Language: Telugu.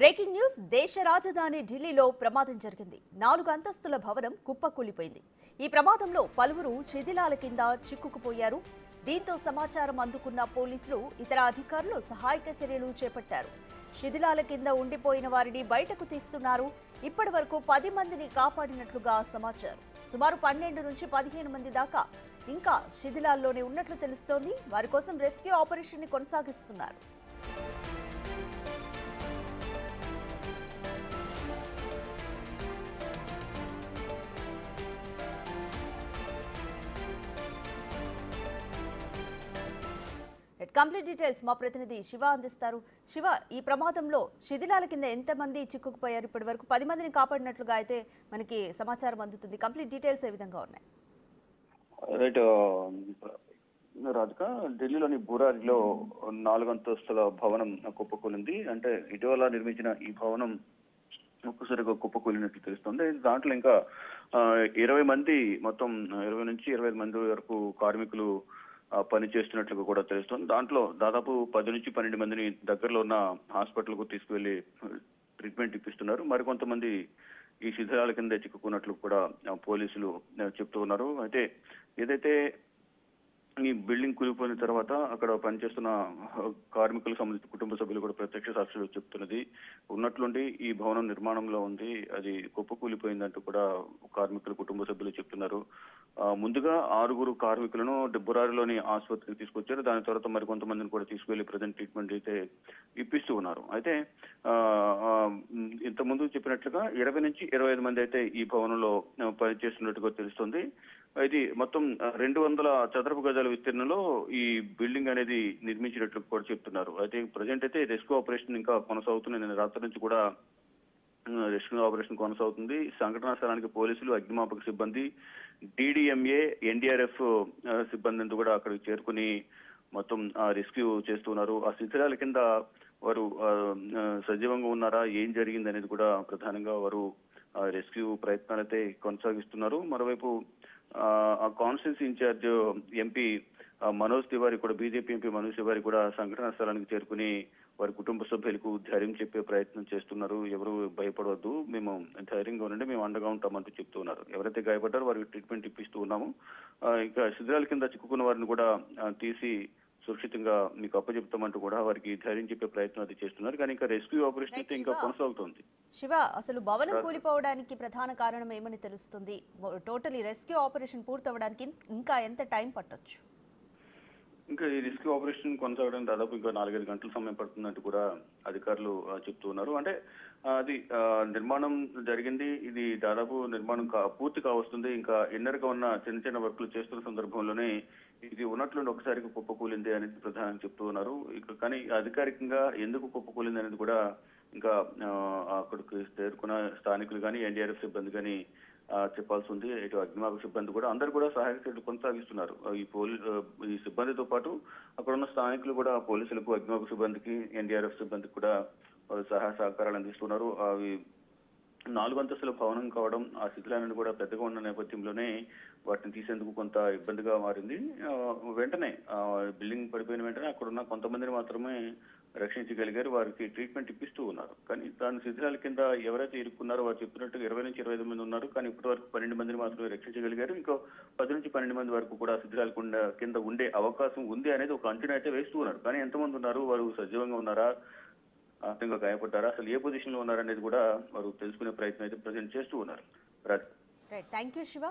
బ్రేకింగ్ న్యూస్ దేశ రాజధాని ఢిల్లీలో ప్రమాదం జరిగింది. 4 అంతస్తుల భవనం కుప్పకూలిపోయింది. ఈ ప్రమాదంలో పలువురు శిథిలాల కింద చిక్కుకుపోయారు. దీంతో సమాచారం అందుకున్న పోలీసులు ఇతర అధికారులు సహాయక చర్యలు చేపట్టారు. శిథిలాల కింద ఉండిపోయిన వారిని బయటకు తీస్తున్నారు. ఇప్పటివరకు 10 మందిని కాపాడినట్లుగా సమాచారం. సుమారు 12 నుంచి 15 మంది దాకా ఇంకా శిథిలాల్లోనే ఉన్నట్లు తెలుస్తోంది. వారి కోసం రెస్క్యూ ఆపరేషన్ ని కొనసాగిస్తున్నారు. కంప్లీట్ డీటెయిల్స్ మా ప్రతినిధి శివ అందిస్తారు. శివ, ఈ ప్రమాదంలో శిథిలాల కింద ఎంతమంది చిక్కుకుపోయారు? ఇప్పటి వరకు 10 మందిని కాపాడినట్లుగా అయితే మనకి సమాచారం అందుతుంది. కంప్లీట్ డీటెయిల్స్ ఏ విధంగా ఉన్నాయి? రైట్ రాధిక, ఢిల్లీలోని బురారిలో 4 అంతస్తుల భవనం కుప్పకూలింది. అంటే ఇటీవల నిర్మించిన ఈ భవనం ఒక్కసారిగా కుప్పకూలినట్లు తెలుస్తుంది. దాంట్లో ఇంకా 20 మంది, మొత్తం 20 నుంచి 25 మంది వరకు కార్మికులు పని చేస్తున్నట్లుగా కూడా తెలుస్తుంది. దాంట్లో దాదాపు 10 నుంచి 12 మందిని దగ్గరలో ఉన్న హాస్పిటల్కు తీసుకువెళ్లి ట్రీట్మెంట్ ఇప్పిస్తున్నారు. మరికొంతమంది ఈ శిథిలాల కింద చిక్కుకున్నట్లు కూడా పోలీసులు చెప్తూ ఉన్నారు. అయితే ఏదైతే ఈ బిల్డింగ్ కూలిపోయిన తర్వాత అక్కడ పనిచేస్తున్న కార్మికులకు సంబంధించిన కుటుంబ సభ్యులు కూడా ప్రత్యక్ష సాక్షులు చెప్తున్నది ఉన్నట్లుండి ఈ భవనం నిర్మాణంలో ఉంది, అది కుప్పకూలిపోయిందంటూ కూడా కార్మికుల కుటుంబ సభ్యులు చెప్తున్నారు. ముందుగా 6 కార్మికులను బురారిలోని ఆసుపత్రికి తీసుకొచ్చారు. దాని తర్వాత మరికొంతమందిని కూడా తీసుకువెళ్లి ప్రజెంట్ ట్రీట్మెంట్ అయితే ఇప్పిస్తూ ఉన్నారు. అయితే ఇంతకుముందు చెప్పినట్లుగా 20 నుంచి 25 మంది అయితే ఈ భవనంలో పనిచేస్తున్నట్టుగా తెలుస్తుంది. ఇది మొత్తం 200 చదరపు గజాల విస్తీర్ణంలో ఈ బిల్డింగ్ అనేది నిర్మించినట్లు కూడా చెప్తున్నారు. అయితే ప్రజెంట్ అయితే రెస్క్యూ ఆపరేషన్ ఇంకా కొనసాగుతుంది. నిన్న రాత్రి నుంచి కూడా రెస్క్యూ ఆపరేషన్ కొనసాగుతుంది. సంఘటనా స్థలానికి పోలీసులు, అగ్నిమాపక సిబ్బంది, DDMA, NDRF సిబ్బంది కూడా అక్కడికి చేరుకుని మొత్తం రెస్క్యూ చేస్తున్నారు. ఆ శిథిలాల కింద వారు సజీవంగా ఉన్నారా, ఏం జరిగింది అనేది కూడా ప్రధానంగా వారు రెస్క్యూ ప్రయత్నాలు అయితే కొనసాగిస్తున్నారు. మరోవైపు ఆ constituency incharge MP Manoj Tiwari కూడా, బీజేపీ ఎంపీ మనోజ్ తివారీ కూడా సంఘటనా స్థలానికి చేరుకుని వారి కుటుంబ సభ్యులకు ధైర్యం చెప్పే ప్రయత్నం చేస్తున్నారు. ఎవరు భయపడవద్దు, మేము ధైర్యంగా ఉండండి, మేము అండగా ఉంటామంటూ చెప్తున్నారు. ఎవరైతే గాయపడ్డారో వారికి ట్రీట్మెంట్ ఇప్పిస్తూ ఉన్నాము. ఇంకా శిథిలాల కింద చిక్కుకున్న వారిని కూడా తీసి సురక్షితంగా మీకు అప్పచెప్తామంటూ కూడా వారికి ధైర్యం చెప్పే ప్రయత్నం అది చేస్తున్నారు. కానీ ఇంకా రెస్క్యూ ఆపరేషన్ అయితే ఇంకా కొనసాగుతోంది. శివ, అసలు భవనం కూలిపోవడానికి ప్రధాన కారణం ఏమని తెలుస్తుంది? టోటల్ రెస్క్యూ ఆపరేషన్ పూర్తవడానికి ఇంకా ఎంత టైం పట్టొచ్చు? ఇంకా ఈ రెస్క్యూ ఆపరేషన్ కొనసాగడానికి దాదాపు ఇంకా 4-5 గంటల సమయం పడుతుందంటూ కూడా అధికారులు చెప్తూ ఉన్నారు. అంటే అది నిర్మాణం జరిగింది, ఇది దాదాపు నిర్మాణం పూర్తి కావస్తుంది. ఇంకా ఇన్నర్ గా ఉన్న చిన్న చిన్న వర్కులు చేస్తున్న సందర్భంలోనే ఇది ఉన్నట్లుండి ఒకసారికి కుప్పకూలింది అనేది ప్రధానంగా చెప్తూ ఉన్నారు. ఇక కానీ అధికారికంగా ఎందుకు కుప్పకూలింది అనేది కూడా ఇంకా అక్కడికి చేరుకున్న స్థానికులు కానీ, NDRF సిబ్బంది కానీ చెప్పాల్సి ఉంది. ఇటు అగ్నిమాపక సిబ్బంది కూడా అందరూ కూడా సహాయక చర్యలు కొనసాగిస్తున్నారు. ఈ సిబ్బందితో పాటు అక్కడ ఉన్న స్థానికులు కూడా పోలీసులకు, అగ్నిమాపక సిబ్బందికి, NDRF సిబ్బందికి కూడా సహాయ సహకారాలు అందిస్తున్నారు. అవి 4 అంతస్తుల భవనం కావడం, ఆ శిథిలాలను కూడా పెద్దగా ఉన్న నేపథ్యంలోనే వాటిని తీసేందుకు కొంత ఇబ్బందిగా మారింది. వెంటనే బిల్డింగ్ పడిపోయిన వెంటనే అక్కడ ఉన్న కొంతమందిని మాత్రమే రక్షించగలిగారు. వారికి ట్రీట్మెంట్ ఇప్పిస్తూ ఉన్నారు. కానీ దాని శిథిలాల కింద ఎవరైతే ఇరుక్కున్నారో వారు చెప్పినట్టుగా 20 నుంచి 25 మంది ఉన్నారు. కానీ ఇప్పటి వరకు 12 మందిని మాత్రమే రక్షించగలిగారు. ఇంకో 10 నుంచి 12 మంది వరకు కూడా శిథిలాల కింద ఉండే అవకాశం ఉంది అనేది ఒక అంచనా అయితే వేస్తూ ఉన్నారు. కానీ ఎంతమంది ఉన్నారు, వారు సజీవంగా ఉన్నారా, అర్థంగా గాయపడ్డారా, అసలు ఏ పొజిషన్ లో ఉన్నారనేది కూడా వారు తెలుసుకునే ప్రయత్నం అయితే ప్రజెంట్ చేస్తూ ఉన్నారు. Thank you Shiva.